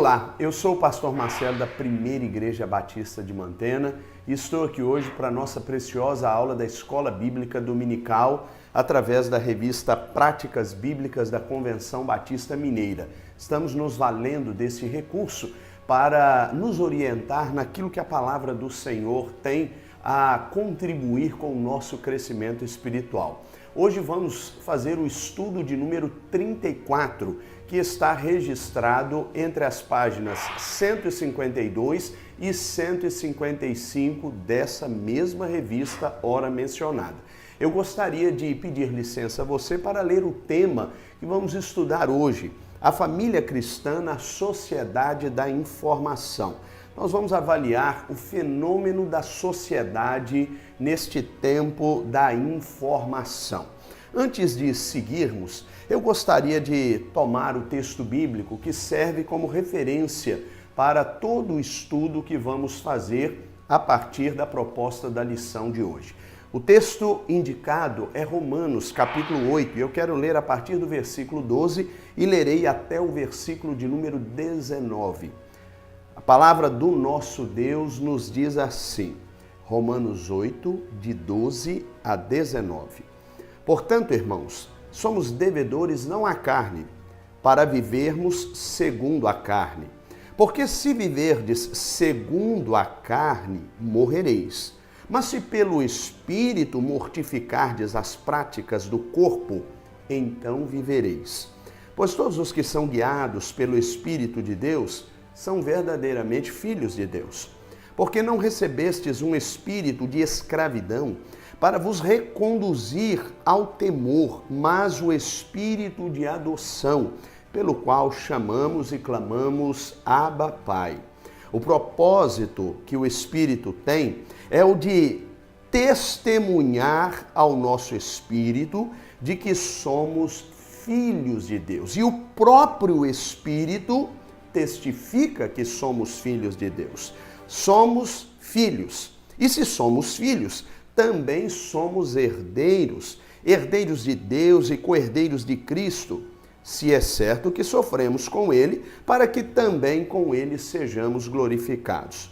Olá, eu sou o pastor Marcelo da Primeira Igreja Batista de Mantena e estou aqui hoje para a nossa preciosa aula da Escola Bíblica Dominical através da revista Práticas Bíblicas da Convenção Batista Mineira. Estamos nos valendo desse recurso para nos orientar naquilo que a palavra do Senhor tem a contribuir com o nosso crescimento espiritual. Hoje vamos fazer o estudo de número 34, que está registrado entre as páginas 152 e 155 dessa mesma revista ora mencionada. Eu gostaria de pedir licença a você para ler o tema que vamos estudar hoje: a família cristã na sociedade da informação. Nós vamos avaliar o fenômeno da sociedade neste tempo da informação. Antes de seguirmos, eu gostaria de tomar o texto bíblico que serve como referência para todo o estudo que vamos fazer a partir da proposta da lição de hoje. O texto indicado é Romanos, capítulo 8, e eu quero ler a partir do versículo 12 e lerei até o versículo de número 19. A palavra do nosso Deus nos diz assim, Romanos 8, de 12 a 19. Portanto, irmãos, somos devedores não à carne, para vivermos segundo a carne. Porque se viverdes segundo a carne, morrereis. Mas se pelo Espírito mortificardes as práticas do corpo, então vivereis. Pois todos os que são guiados pelo Espírito de Deus são verdadeiramente filhos de Deus. Porque não recebestes um espírito de escravidão para vos reconduzir ao temor, mas o espírito de adoção, pelo qual chamamos e clamamos Abba, Pai. O propósito que o Espírito tem é o de testemunhar ao nosso espírito de que somos filhos de Deus. E o próprio Espírito testifica que somos filhos de Deus. Somos filhos. E se somos filhos, também somos herdeiros, herdeiros de Deus e co-herdeiros de Cristo, se é certo que sofremos com Ele, para que também com Ele sejamos glorificados.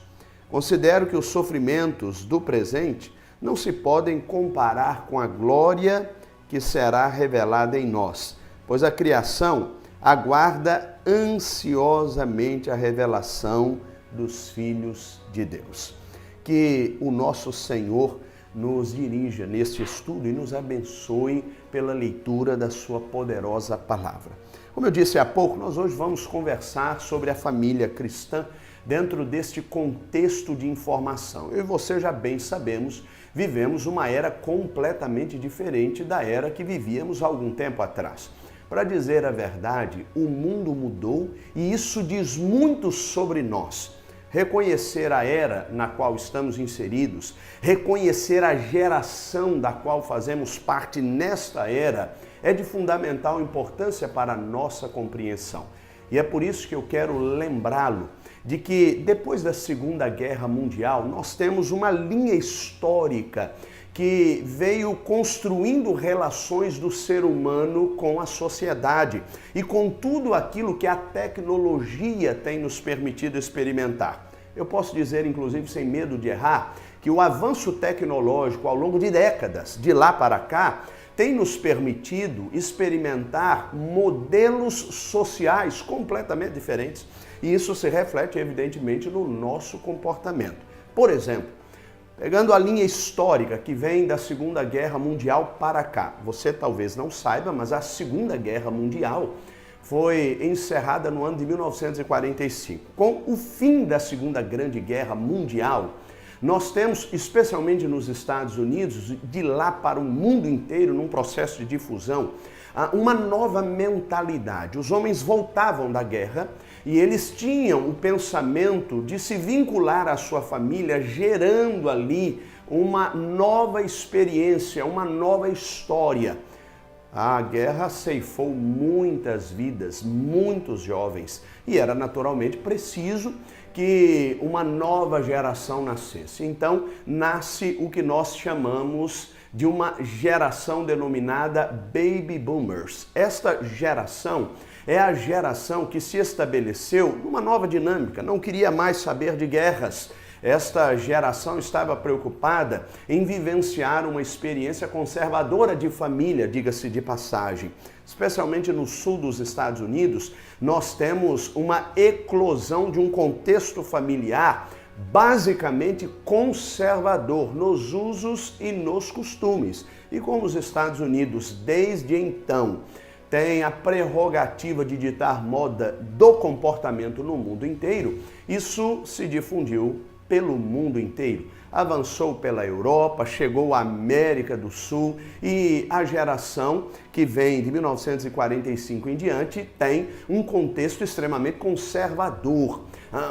Considero que os sofrimentos do presente não se podem comparar com a glória que será revelada em nós, pois a criação aguarda ansiosamente a revelação dos filhos de Deus. Que o nosso Senhor nos dirija neste estudo e nos abençoe pela leitura da sua poderosa palavra. Como eu disse há pouco, nós hoje vamos conversar sobre a família cristã dentro deste contexto de informação. Eu e você já bem sabemos, vivemos uma era completamente diferente da era que vivíamos há algum tempo atrás. Para dizer a verdade, o mundo mudou e isso diz muito sobre nós. Reconhecer a era na qual estamos inseridos, reconhecer a geração da qual fazemos parte nesta era, é de fundamental importância para a nossa compreensão. E é por isso que eu quero lembrá-lo de que depois da Segunda Guerra Mundial, nós temos uma linha histórica que veio construindo relações do ser humano com a sociedade e com tudo aquilo que a tecnologia tem nos permitido experimentar. Eu posso dizer, inclusive, sem medo de errar, que o avanço tecnológico ao longo de décadas, de lá para cá, tem nos permitido experimentar modelos sociais completamente diferentes e isso se reflete, evidentemente, no nosso comportamento. Por exemplo, pegando a linha histórica que vem da Segunda Guerra Mundial para cá, você talvez não saiba, mas a Segunda Guerra Mundial foi encerrada no ano de 1945. Com o fim da Segunda Grande Guerra Mundial, nós temos, especialmente nos Estados Unidos, de lá para o mundo inteiro, num processo de difusão, uma nova mentalidade. Os homens voltavam da guerra e eles tinham o pensamento de se vincular à sua família, gerando ali uma nova experiência, uma nova história. A guerra ceifou muitas vidas, muitos jovens, e era naturalmente preciso que uma nova geração nascesse. Então, nasce o que nós chamamos de uma geração denominada Baby Boomers. Esta geração É a geração que se estabeleceu numa nova dinâmica, não queria mais saber de guerras. Esta geração estava preocupada em vivenciar uma experiência conservadora de família, diga-se de passagem. Especialmente no sul dos Estados Unidos, nós temos uma eclosão de um contexto familiar basicamente conservador nos usos e nos costumes. E como os Estados Unidos, desde então, tem a prerrogativa de ditar moda do comportamento no mundo inteiro, isso se difundiu pelo mundo inteiro. Avançou pela Europa, chegou à América do Sul e a geração que vem de 1945 em diante tem um contexto extremamente conservador,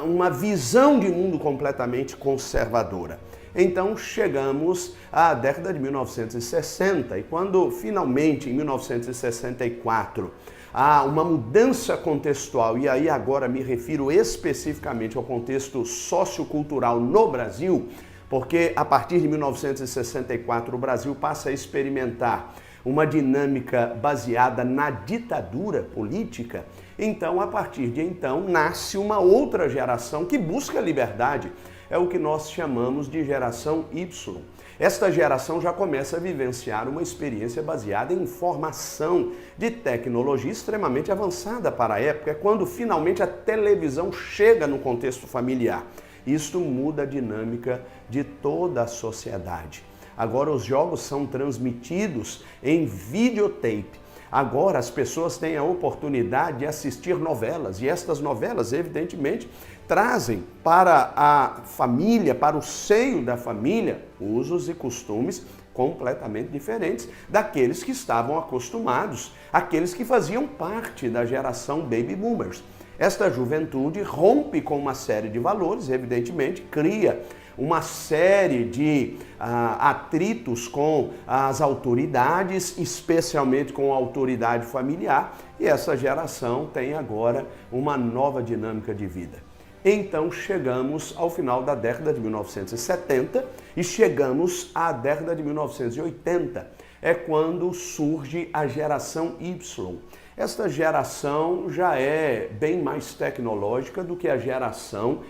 uma visão de mundo completamente conservadora. Então chegamos à década de 1960 e quando finalmente, em 1964, há uma mudança contextual, e aí agora me refiro especificamente ao contexto sociocultural no Brasil, porque a partir de 1964 o Brasil passa a experimentar uma dinâmica baseada na ditadura política. Então, a partir de então, nasce uma outra geração que busca liberdade. É o que nós chamamos de geração Y. Esta geração já começa a vivenciar uma experiência baseada em informação de tecnologia extremamente avançada para a época. É quando finalmente a televisão chega no contexto familiar. Isto muda a dinâmica de toda a sociedade. Agora os jogos são transmitidos em videotape. Agora as pessoas têm a oportunidade de assistir novelas e estas novelas, evidentemente, trazem para a família, para o seio da família, usos e costumes completamente diferentes daqueles que estavam acostumados, aqueles que faziam parte da geração Baby Boomers. Esta juventude rompe com uma série de valores, evidentemente, cria uma série de atritos com as autoridades, especialmente com a autoridade familiar, e essa geração tem agora uma nova dinâmica de vida. Então chegamos ao final da década de 1970 e chegamos à década de 1980. É quando surge a geração Y. Esta geração já é bem mais tecnológica do que a geração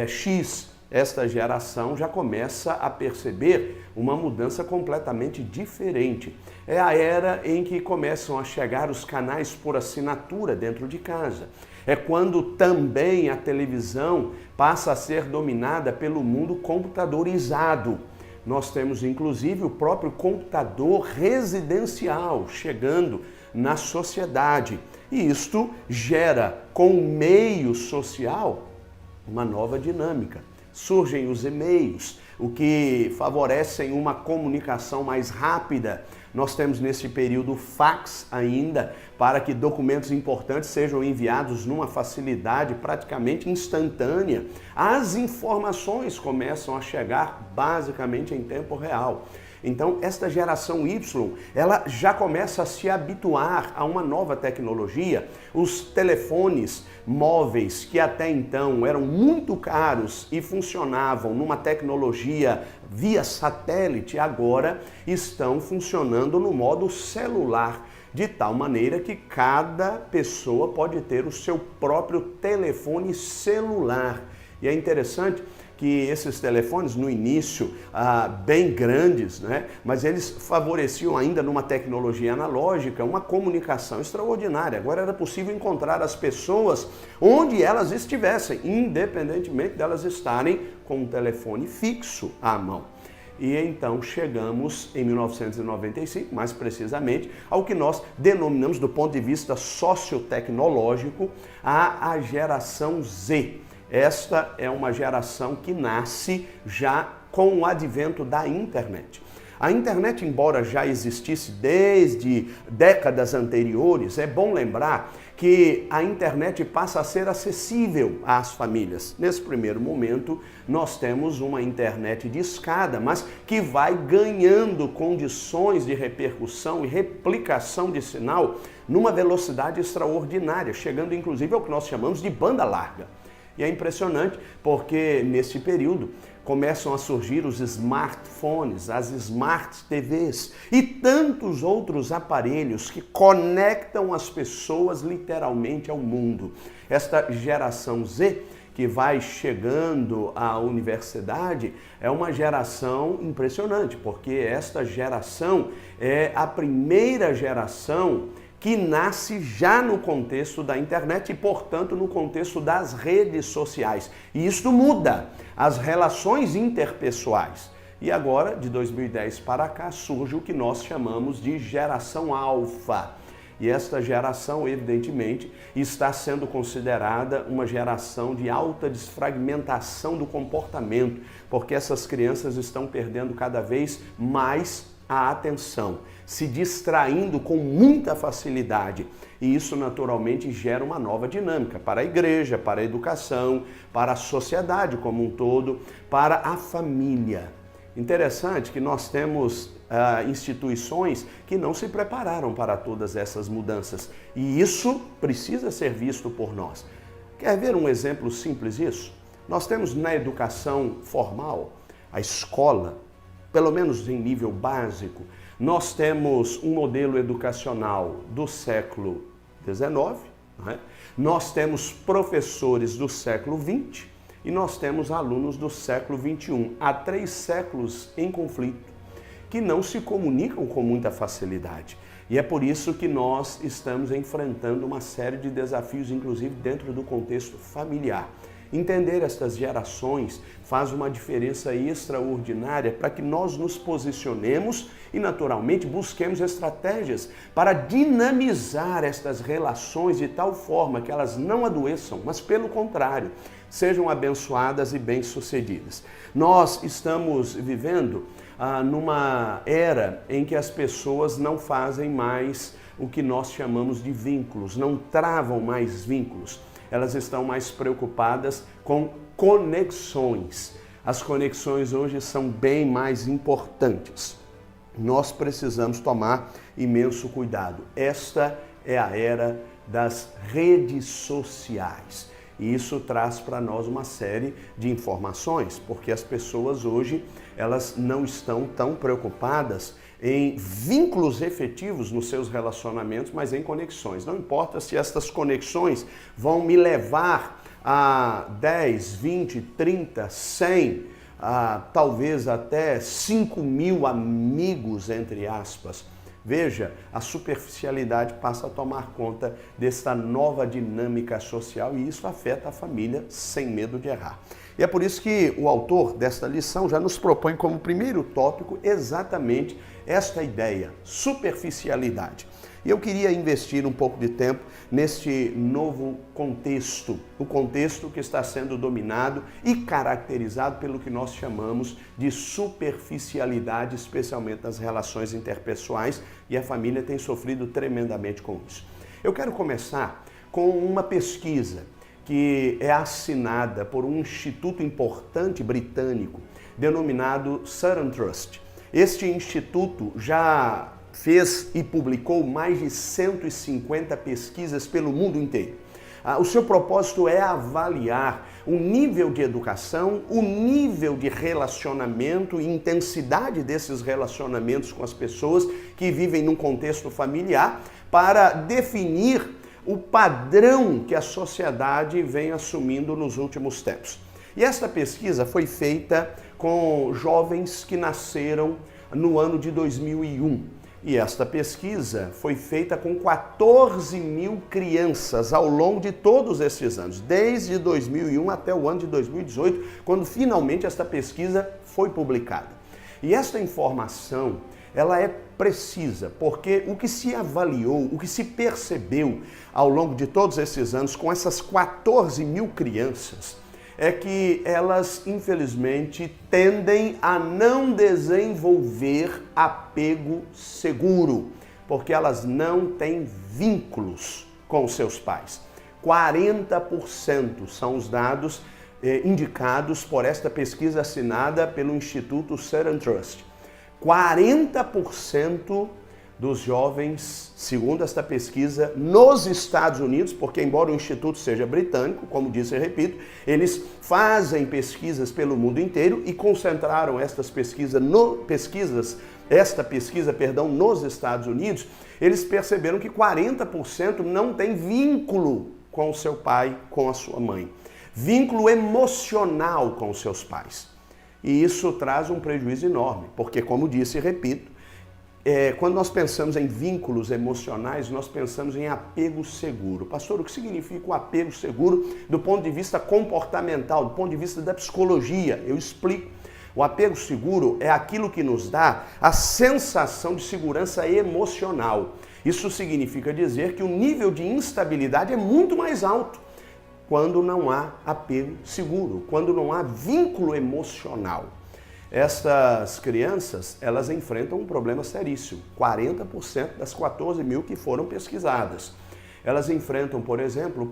X. Esta geração já começa a perceber uma mudança completamente diferente. É a era em que começam a chegar os canais por assinatura dentro de casa. É quando também a televisão passa a ser dominada pelo mundo computadorizado. Nós temos inclusive o próprio computador residencial chegando na sociedade. E isto gera, com o meio social, uma nova dinâmica. Surgem os e-mails, o que favorecem uma comunicação mais rápida. Nós temos nesse período fax ainda, para que documentos importantes sejam enviados numa facilidade praticamente instantânea. As informações começam a chegar basicamente em tempo real. Então, esta geração Y, ela já começa a se habituar a uma nova tecnologia. Os telefones móveis, que até então eram muito caros e funcionavam numa tecnologia via satélite, agora estão funcionando no modo celular, de tal maneira que cada pessoa pode ter o seu próprio telefone celular. E é interessante que esses telefones, no início, bem grandes, né? Mas eles favoreciam ainda numa tecnologia analógica uma comunicação extraordinária. Agora era possível encontrar as pessoas onde elas estivessem, independentemente delas estarem com um telefone fixo à mão. E então chegamos em 1995, mais precisamente, ao que nós denominamos do ponto de vista sociotecnológico a geração Z. Esta é uma geração que nasce já com o advento da internet. A internet, embora já existisse desde décadas anteriores, é bom lembrar que a internet passa a ser acessível às famílias. Nesse primeiro momento, nós temos uma internet de escada, mas que vai ganhando condições de repercussão e replicação de sinal numa velocidade extraordinária, chegando inclusive ao que nós chamamos de banda larga. E é impressionante porque nesse período começam a surgir os smartphones, as smart TVs e tantos outros aparelhos que conectam as pessoas literalmente ao mundo. Esta geração Z, que vai chegando à universidade, é uma geração impressionante, porque esta geração é a primeira geração que nasce já no contexto da internet e, portanto, no contexto das redes sociais. E isto muda as relações interpessoais. E agora, de 2010 para cá, surge o que nós chamamos de geração alfa. E esta geração, evidentemente, está sendo considerada uma geração de alta desfragmentação do comportamento, porque essas crianças estão perdendo cada vez mais a atenção, se distraindo com muita facilidade. E isso naturalmente gera uma nova dinâmica para a igreja, para a educação, para a sociedade como um todo, para a família. Interessante que nós temos instituições que não se prepararam para todas essas mudanças. E isso precisa ser visto por nós. Quer ver um exemplo simples disso? Nós temos na educação formal, a escola, pelo menos em nível básico, nós temos um modelo educacional do século XIX, né? Nós temos professores do século XX e nós temos alunos do século XXI. Há 3 séculos em conflito, que não se comunicam com muita facilidade. E é por isso que nós estamos enfrentando uma série de desafios, inclusive dentro do contexto familiar. Entender estas gerações faz uma diferença extraordinária para que nós nos posicionemos e, naturalmente, busquemos estratégias para dinamizar estas relações de tal forma que elas não adoeçam, mas, pelo contrário, sejam abençoadas e bem-sucedidas. Nós estamos vivendo numa era em que as pessoas não fazem mais o que nós chamamos de vínculos, não travam mais vínculos. Elas estão mais preocupadas com conexões. As conexões hoje são bem mais importantes. Nós precisamos tomar imenso cuidado. Esta é a era das redes sociais. E isso traz para nós uma série de informações, porque as pessoas hoje, elas não estão tão preocupadas em vínculos efetivos nos seus relacionamentos, mas em conexões. Não importa se estas conexões vão me levar a 10, 20, 30, 100, talvez até 5.000 amigos, entre aspas. Veja, a superficialidade passa a tomar conta desta nova dinâmica social e isso afeta a família sem medo de errar. E é por isso que o autor desta lição já nos propõe como primeiro tópico exatamente esta ideia, superficialidade. E eu queria investir um pouco de tempo neste novo contexto, o contexto que está sendo dominado e caracterizado pelo que nós chamamos de superficialidade, especialmente nas relações interpessoais, e a família tem sofrido tremendamente com isso. Eu quero começar com uma pesquisa que é assinada por um instituto importante britânico, denominado Southern Trust. Este instituto já fez e publicou mais de 150 pesquisas pelo mundo inteiro. O seu propósito é avaliar o nível de educação, o nível de relacionamento e intensidade desses relacionamentos com as pessoas que vivem num contexto familiar para definir o padrão que a sociedade vem assumindo nos últimos tempos. E esta pesquisa foi feita com jovens que nasceram no ano de 2001. E esta pesquisa foi feita com 14.000 crianças ao longo de todos esses anos, desde 2001 até o ano de 2018, quando finalmente esta pesquisa foi publicada. E esta informação, ela é precisa, porque o que se avaliou, o que se percebeu ao longo de todos esses anos com essas 14.000 crianças, é que elas, infelizmente, tendem a não desenvolver apego seguro, porque elas não têm vínculos com os seus pais. 40% são os dados indicados por esta pesquisa assinada pelo Instituto Southern Trust. 40% dos jovens, segundo esta pesquisa, nos Estados Unidos, porque embora o Instituto seja britânico, como disse e repito, eles fazem pesquisas pelo mundo inteiro e concentraram esta pesquisa nos Estados Unidos. Eles perceberam que 40% não tem vínculo com o seu pai, com a sua mãe. Vínculo emocional com os seus pais. E isso traz um prejuízo enorme, porque, como disse e repito, quando nós pensamos em vínculos emocionais, nós pensamos em apego seguro. Pastor, o que significa o apego seguro do ponto de vista comportamental, do ponto de vista da psicologia? Eu explico. O apego seguro é aquilo que nos dá a sensação de segurança emocional. Isso significa dizer que o nível de instabilidade é muito mais alto quando não há apego seguro, quando não há vínculo emocional. Essas crianças, elas enfrentam um problema seríssimo. 40% das 14 mil que foram pesquisadas. Elas enfrentam, por exemplo, o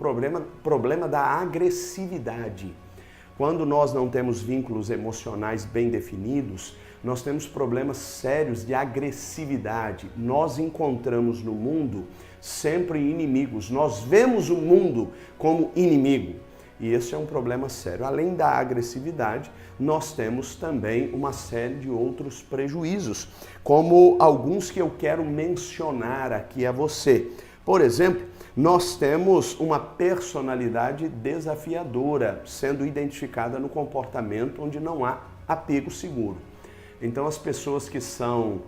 problema da agressividade. Quando nós não temos vínculos emocionais bem definidos, nós temos problemas sérios de agressividade. Nós encontramos no mundo sempre inimigos. Nós vemos o mundo como inimigo. E esse é um problema sério. Além da agressividade, nós temos também uma série de outros prejuízos, como alguns que eu quero mencionar aqui a você. Por exemplo, nós temos uma personalidade desafiadora sendo identificada no comportamento onde não há apego seguro. Então, as pessoas que são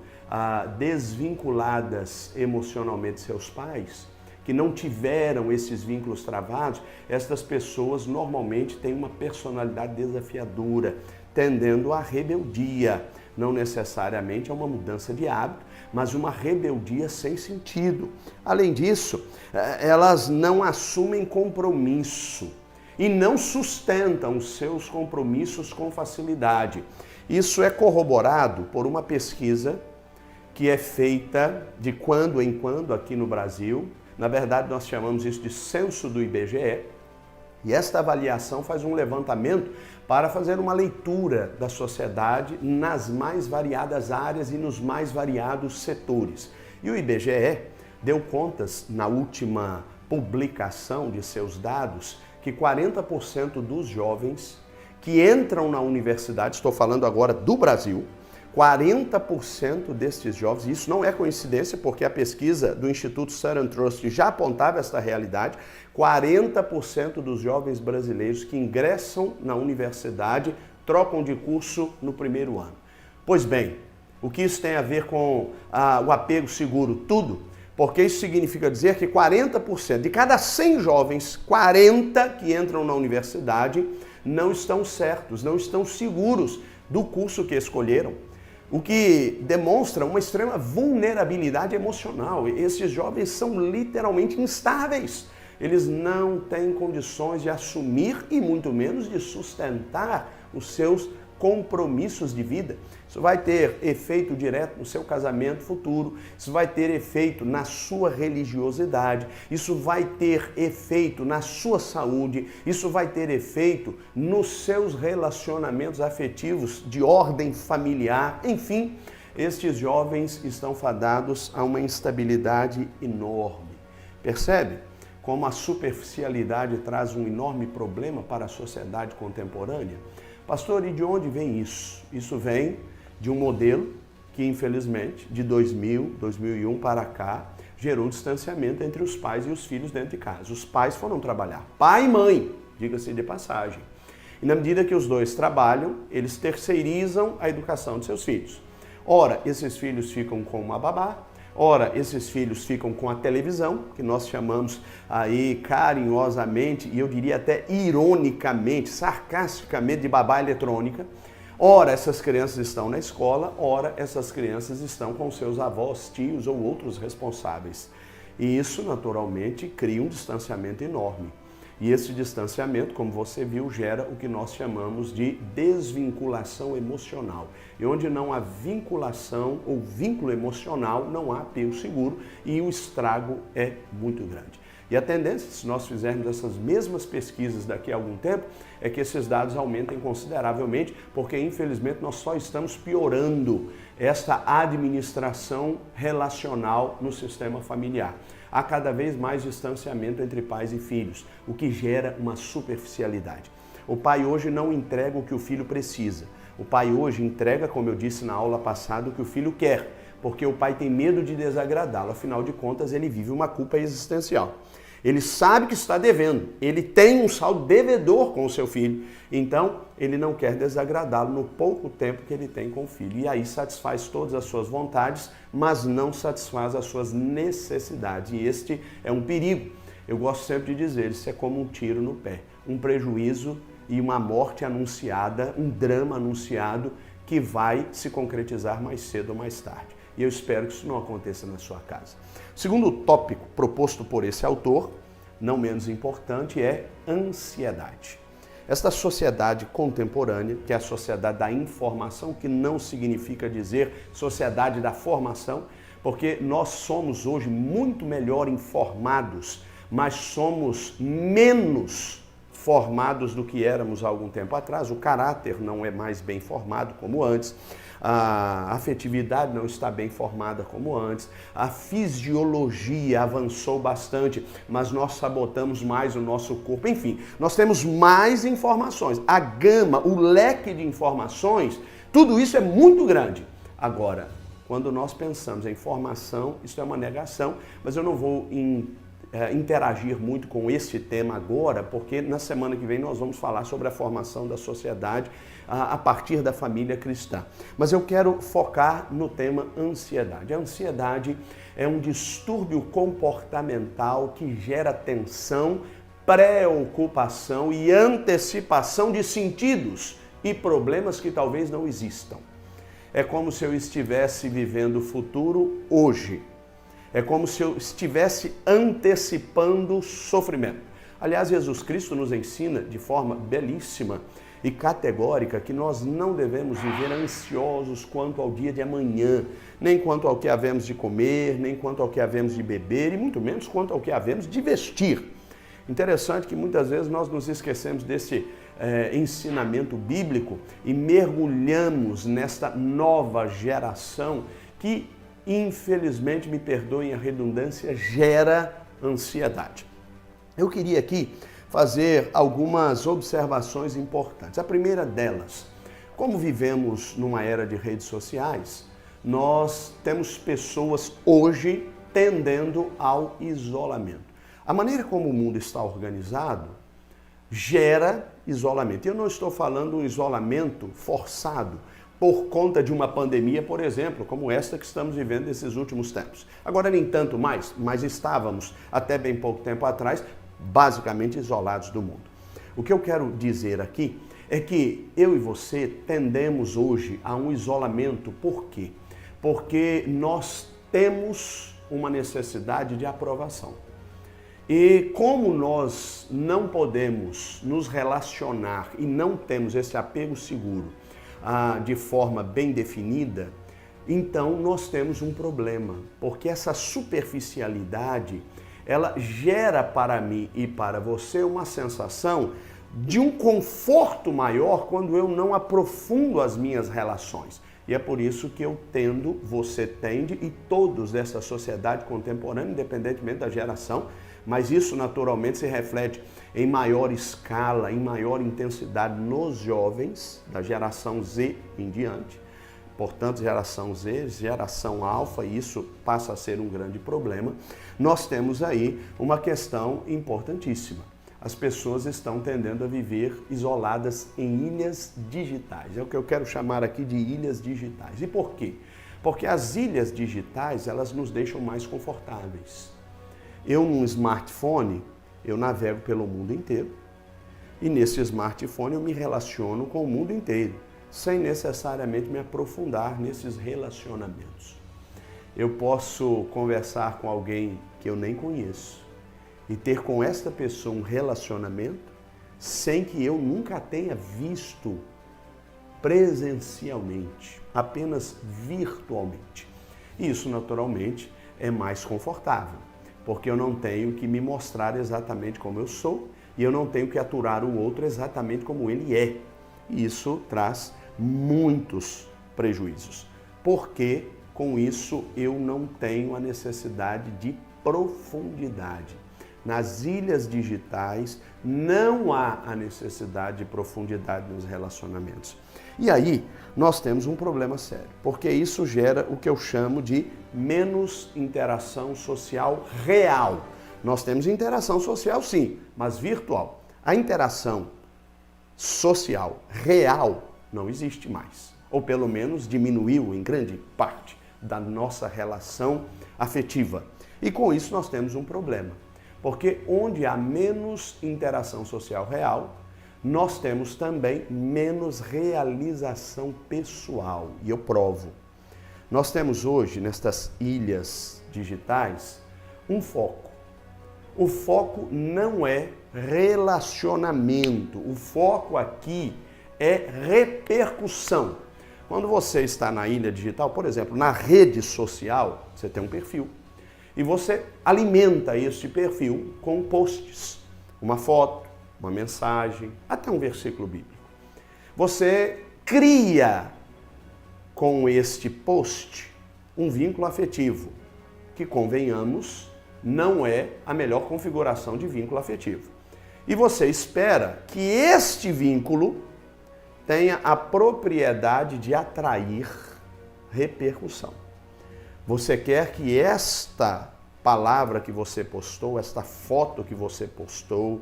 desvinculadas emocionalmente de seus pais, que não tiveram esses vínculos travados, estas pessoas normalmente têm uma personalidade desafiadora, tendendo à rebeldia. Não necessariamente a uma mudança de hábito, mas uma rebeldia sem sentido. Além disso, elas não assumem compromisso e não sustentam os seus compromissos com facilidade. Isso é corroborado por uma pesquisa que é feita de quando em quando aqui no Brasil. Na verdade, nós chamamos isso de censo do IBGE, e esta avaliação faz um levantamento para fazer uma leitura da sociedade nas mais variadas áreas e nos mais variados setores. E o IBGE deu contas, na última publicação de seus dados, que 40% dos jovens que entram na universidade, estou falando agora do Brasil, 40% destes jovens, e isso não é coincidência, porque a pesquisa do Instituto Southern Trust já apontava essa realidade, 40% dos jovens brasileiros que ingressam na universidade trocam de curso no primeiro ano. Pois bem, o que isso tem a ver com o apego seguro? Tudo, porque isso significa dizer que 40%, de cada 100 jovens, 40 que entram na universidade não estão certos, não estão seguros do curso que escolheram. O que demonstra uma extrema vulnerabilidade emocional. Esses jovens são literalmente instáveis. Eles não têm condições de assumir e muito menos de sustentar os seus compromissos de vida. Isso vai ter efeito direto no seu casamento futuro, isso vai ter efeito na sua religiosidade, isso vai ter efeito na sua saúde, isso vai ter efeito nos seus relacionamentos afetivos de ordem familiar. Enfim, estes jovens estão fadados a uma instabilidade enorme. Percebe como a superficialidade traz um enorme problema para a sociedade contemporânea? Pastor, e de onde vem isso? Isso vem de um modelo que, infelizmente, de 2000, 2001 para cá, gerou distanciamento entre os pais e os filhos dentro de casa. Os pais foram trabalhar, pai e mãe, diga-se de passagem. E na medida que os dois trabalham, eles terceirizam a educação de seus filhos. Ora, esses filhos ficam com uma babá, ora, esses filhos ficam com a televisão, que nós chamamos aí carinhosamente, e eu diria até ironicamente, sarcasticamente, de babá eletrônica. Ora, essas crianças estão na escola, ora, essas crianças estão com seus avós, tios ou outros responsáveis. E isso, naturalmente, cria um distanciamento enorme. E esse distanciamento, como você viu, gera o que nós chamamos de desvinculação emocional. E onde não há vinculação ou vínculo emocional, não há apego seguro e o estrago é muito grande. E a tendência, se nós fizermos essas mesmas pesquisas daqui a algum tempo, é que esses dados aumentem consideravelmente, porque infelizmente nós só estamos piorando esta administração relacional no sistema familiar. Há cada vez mais distanciamento entre pais e filhos, o que gera uma superficialidade. O pai hoje não entrega o que o filho precisa. O pai hoje entrega, como eu disse na aula passada, o que o filho quer, porque o pai tem medo de desagradá-lo. Afinal de contas, ele vive uma culpa existencial. Ele sabe que está devendo, ele tem um saldo devedor com o seu filho, então ele não quer desagradá-lo no pouco tempo que ele tem com o filho. E aí satisfaz todas as suas vontades, mas não satisfaz as suas necessidades. E este é um perigo. Eu gosto sempre de dizer, isso é como um tiro no pé, um prejuízo e uma morte anunciada, um drama anunciado que vai se concretizar mais cedo ou mais tarde. E eu espero que isso não aconteça na sua casa. O segundo tópico proposto por esse autor, não menos importante, é ansiedade. Esta sociedade contemporânea, que é a sociedade da informação, que não significa dizer sociedade da formação, porque nós somos hoje muito melhor informados, mas somos menos formados do que éramos há algum tempo atrás. O caráter não é mais bem formado como antes. A afetividade não está bem formada como antes, a fisiologia avançou bastante, mas nós sabotamos mais o nosso corpo. Enfim, nós temos mais informações, a gama, o leque de informações, tudo isso é muito grande. Agora, quando nós pensamos em formação, isso é uma negação, mas eu não vou interagir muito com esse tema agora, porque na semana que vem nós vamos falar sobre a formação da sociedade a partir da família cristã. Mas eu quero focar no tema ansiedade. A ansiedade é um distúrbio comportamental que gera tensão, preocupação e antecipação de sentidos e problemas que talvez não existam. É como se eu estivesse vivendo o futuro hoje. É como se eu estivesse antecipando sofrimento. Aliás, Jesus Cristo nos ensina de forma belíssima e categórica que nós não devemos viver ansiosos quanto ao dia de amanhã, nem quanto ao que havemos de comer, nem quanto ao que havemos de beber e muito menos quanto ao que havemos de vestir. Interessante que muitas vezes nós nos esquecemos desse ensinamento bíblico e mergulhamos nesta nova geração que, infelizmente, me perdoem a redundância, gera ansiedade. Eu queria aqui fazer algumas observações importantes. A primeira delas, como vivemos numa era de redes sociais, nós temos pessoas hoje tendendo ao isolamento. A maneira como o mundo está organizado gera isolamento. Eu não estou falando um isolamento forçado, por conta de uma pandemia, por exemplo, como esta que estamos vivendo nesses últimos tempos. Agora nem tanto mais, mas estávamos até bem pouco tempo atrás, basicamente isolados do mundo. O que eu quero dizer aqui é que eu e você tendemos hoje a um isolamento. Por quê? Porque nós temos uma necessidade de aprovação. E como nós não podemos nos relacionar e não temos esse apego seguro de forma bem definida, então nós temos um problema, porque essa superficialidade, ela gera para mim e para você uma sensação de um conforto maior quando eu não aprofundo as minhas relações. E é por isso que eu tendo, você tende e todos dessa sociedade contemporânea, independentemente da geração, mas isso naturalmente se reflete em maior escala, em maior intensidade nos jovens da geração Z em diante. Portanto, geração Z, geração alfa, isso passa a ser um grande problema. Nós temos aí uma questão importantíssima. As pessoas estão tendendo a viver isoladas em ilhas digitais. É o que eu quero chamar aqui de ilhas digitais. E por quê? Porque as ilhas digitais, elas nos deixam mais confortáveis. Eu, num smartphone, eu navego pelo mundo inteiro e nesse smartphone eu me relaciono com o mundo inteiro, sem necessariamente me aprofundar nesses relacionamentos. Eu posso conversar com alguém que eu nem conheço e ter com esta pessoa um relacionamento sem que eu nunca tenha visto presencialmente, apenas virtualmente. E isso, naturalmente, é mais confortável. porque eu não tenho que me mostrar exatamente como eu sou e eu não tenho que aturar o outro exatamente como ele é. E isso traz muitos prejuízos, porque com isso eu não tenho a necessidade de profundidade. Nas ilhas digitais não há a necessidade de profundidade nos relacionamentos. E aí nós temos um problema sério, porque isso gera o que eu chamo de menos interação social real. Nós temos interação social sim, mas virtual. A interação social real não existe mais, ou pelo menos diminuiu em grande parte da nossa relação afetiva. E com isso nós temos um problema, porque onde há menos interação social real, nós temos também menos realização pessoal. E eu provo. Nós temos hoje, nestas ilhas digitais, um foco. O foco não é relacionamento. O foco aqui é repercussão. Quando você está na ilha digital, por exemplo, na rede social, você tem um perfil. E você alimenta este perfil com posts, uma foto, uma mensagem, até um versículo bíblico. Você cria com este post um vínculo afetivo, que, convenhamos, não é a melhor configuração de vínculo afetivo. E você espera que este vínculo tenha a propriedade de atrair repercussão. Você quer que esta palavra que você postou, esta foto que você postou,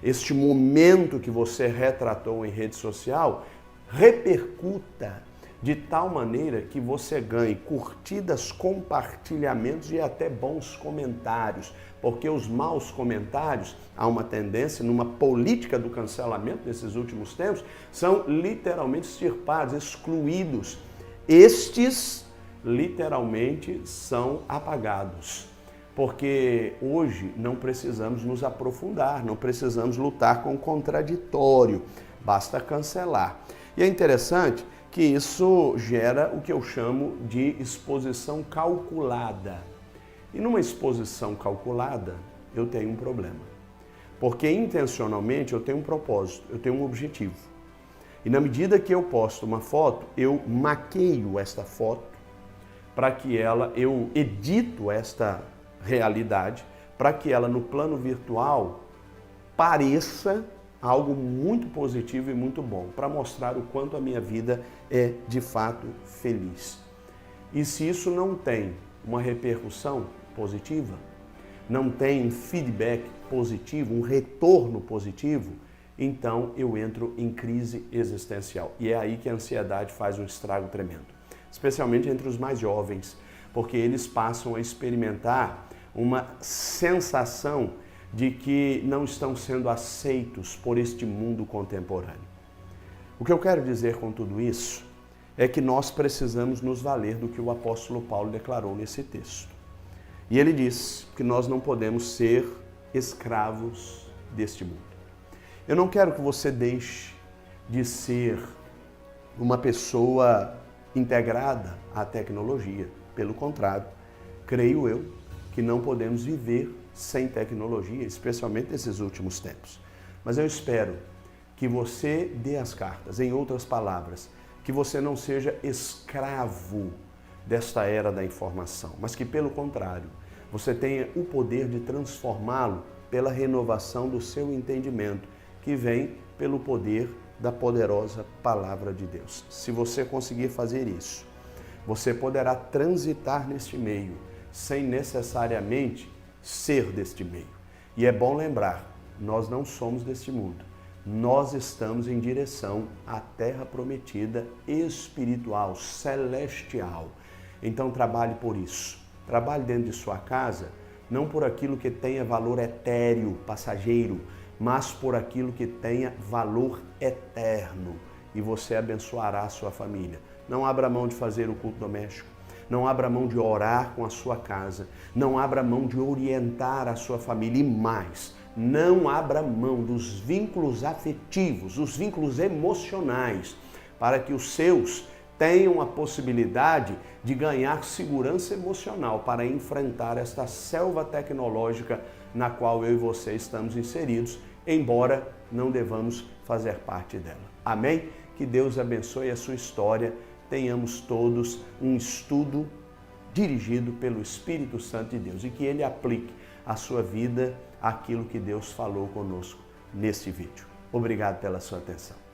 este momento que você retratou em rede social, repercuta de tal maneira que você ganhe curtidas, compartilhamentos e até bons comentários. Porque os maus comentários, há uma tendência, numa política do cancelamento nesses últimos tempos, são literalmente extirpados, excluídos. Estes literalmente são apagados. Porque hoje não precisamos nos aprofundar, não precisamos lutar com o contraditório, basta cancelar. E é interessante que isso gera o que eu chamo de exposição calculada. E numa exposição calculada, eu tenho um problema. Porque intencionalmente eu tenho um propósito, eu tenho um objetivo. E na medida que eu posto uma foto, eu maqueio esta foto para que eu edito esta realidade, para que ela no plano virtual pareça algo muito positivo e muito bom, para mostrar o quanto a minha vida é de fato feliz. E se isso não tem uma repercussão positiva, não tem um feedback positivo, um retorno positivo, então eu entro em crise existencial. E é aí que a ansiedade faz um estrago tremendo, especialmente entre os mais jovens, porque eles passam a experimentar uma sensação de que não estão sendo aceitos por este mundo contemporâneo. O que eu quero dizer com tudo isso é que nós precisamos nos valer do que o apóstolo Paulo declarou nesse texto. E ele diz que nós não podemos ser escravos deste mundo. Eu não quero que você deixe de ser uma pessoa integrada à tecnologia. Pelo contrário, creio eu que não podemos viver sem tecnologia, especialmente nesses últimos tempos. Mas eu espero que você dê as cartas, em outras palavras, que você não seja escravo desta era da informação, mas que, pelo contrário, você tenha o poder de transformá-lo pela renovação do seu entendimento, que vem pelo poder da poderosa palavra de Deus. Se você conseguir fazer isso, você poderá transitar neste meio, sem necessariamente ser deste meio. E é bom lembrar, nós não somos deste mundo. Nós estamos em direção à terra prometida espiritual, celestial. Então trabalhe por isso. Trabalhe dentro de sua casa, não por aquilo que tenha valor etéreo, passageiro, mas por aquilo que tenha valor eterno. E você abençoará a sua família. Não abra mão de fazer o culto doméstico. Não abra mão de orar com a sua casa. Não abra mão de orientar a sua família. E mais, não abra mão dos vínculos afetivos, os vínculos emocionais, para que os seus tenham a possibilidade de ganhar segurança emocional para enfrentar esta selva tecnológica na qual eu e você estamos inseridos, embora não devamos fazer parte dela. Amém? Que Deus abençoe a sua história. Tenhamos todos um estudo dirigido pelo Espírito Santo de Deus e que Ele aplique à sua vida aquilo que Deus falou conosco neste vídeo. Obrigado pela sua atenção.